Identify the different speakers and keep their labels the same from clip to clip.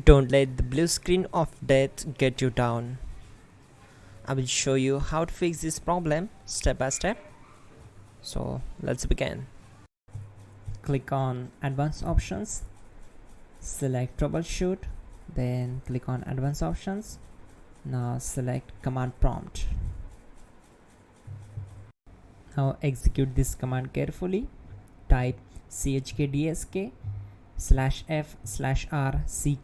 Speaker 1: Don't let the blue screen of death get you down. I will show you how to fix this problem step by step. So let's begin. Click on Advanced Options, select Troubleshoot, then click on Advanced Options. Now select Command Prompt. Now execute this command carefully. Type chkdsk /f/r c :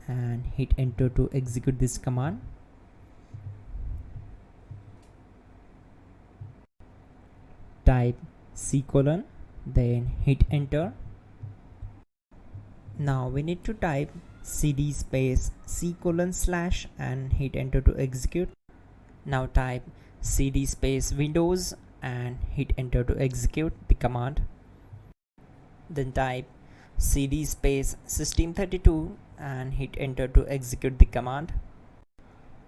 Speaker 1: and hit enter to execute this command. Type c : then hit enter. Now we need to type cd space c : / and hit enter to execute. Now type cd space windows and hit enter to execute the command. Then type cd space system32 and hit enter to execute the command.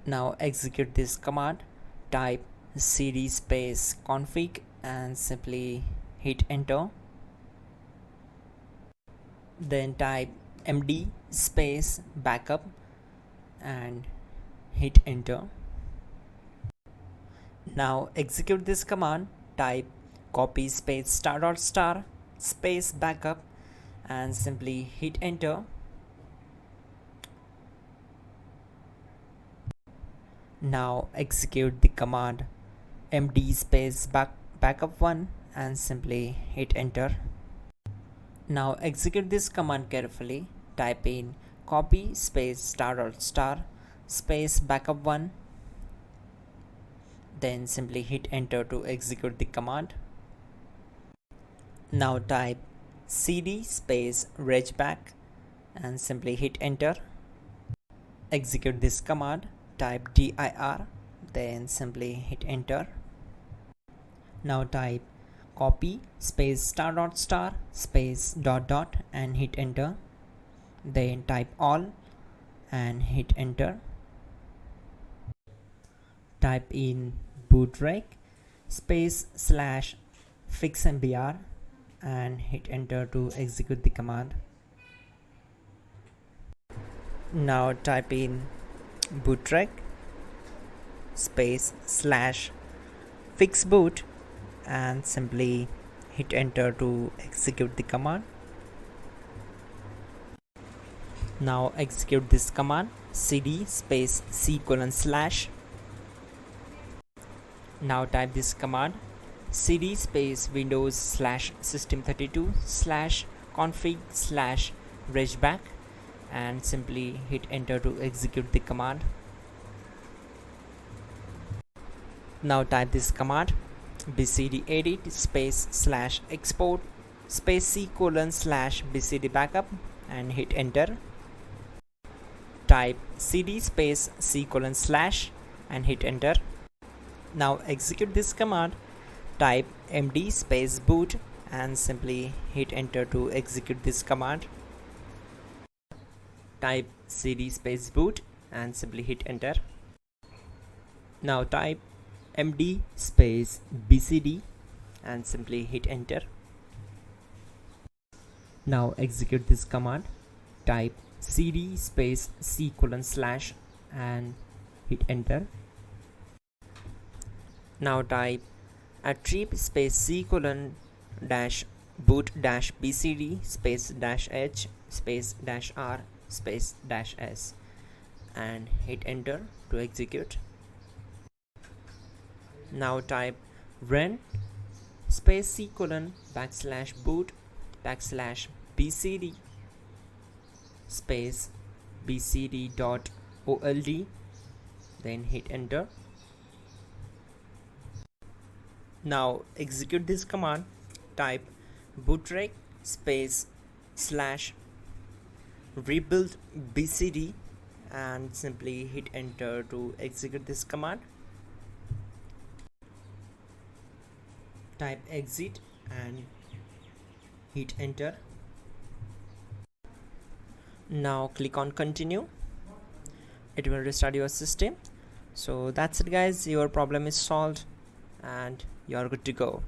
Speaker 1: Now execute this command. Type cd space config and simply hit enter. Then type md space backup and hit enter. Now execute this command. Type copy space ** space backup and simply hit enter. Now execute the command md space backup1 and simply hit enter. Now execute this command carefully. Type in copy space ** space backup1, then simply hit enter to execute the command. Now type cd space regback and simply hit enter. Execute this command. Type dir, then simply hit enter. Now type copy space ** space ... and hit enter. Then type all and hit enter. Type in bootrec space /fixmbr and hit enter to execute the command. Now type in bootrec space /fixboot and simply hit enter to execute the command. Now execute this command cd space c : /. Now type this command cd space windows /system32 /config /regback and simply hit enter to execute the command. Now type this command bcdedit space /export space c : /bcd backup and hit enter. Type cd space c : / and hit enter. Now execute this command. Type md space boot and simply hit enter to execute this command. Type cd space boot and simply hit enter. Now type md space bcd and simply hit enter. Now execute this command. Type cd space c : / and hit enter. Now type attrib space c : -boot -bcd space -h space -r space -s and hit enter to execute. Now type run space c : /boot /bcd space bcd.old, then hit enter. Now execute this command. Type bootrec space /rebuildbcd and simply hit enter to execute this command. Type exit and hit enter. Now click on continue. It will restart your system. So that's it guys, your problem is solved and you are good to go.